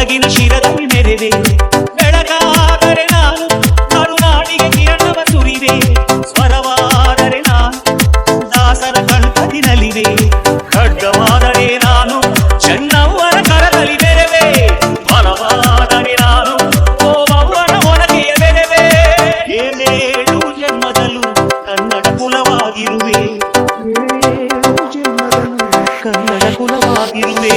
ಬೆಳಗಿನ ಶಿರದಲ್ಲಿ ಮೆರೆವೆ ಬೆಳಗಾದರೆ ನಾನು ಕರುನಾಡಿಗೆ ಕಿರಣವ ಸುರಿವೆ ಸ್ವರವಾದರೆ ನಾನು ದಾಸರ ಕಂಠದಿ ನಲಿವೆ ಖಡ್ಗವಾದರೆ ನಾನು ಚೆನ್ನವ್ವರ ಕರದಲ್ಲಿ ಬೆರೆವೆ ಬಲವಾದರೆ ನಾನು ಓಮವ್ವನ ಒನಗೆಯ ಬೆರೆವೆ ಏಳೇಳು ಜನ್ಮದಲ್ಲೂ ಕನ್ನಡ ಕುಲವಾಗಿರುವೆ ಕನ್ನಡ ಕುಲವಾಗಿರುವೆ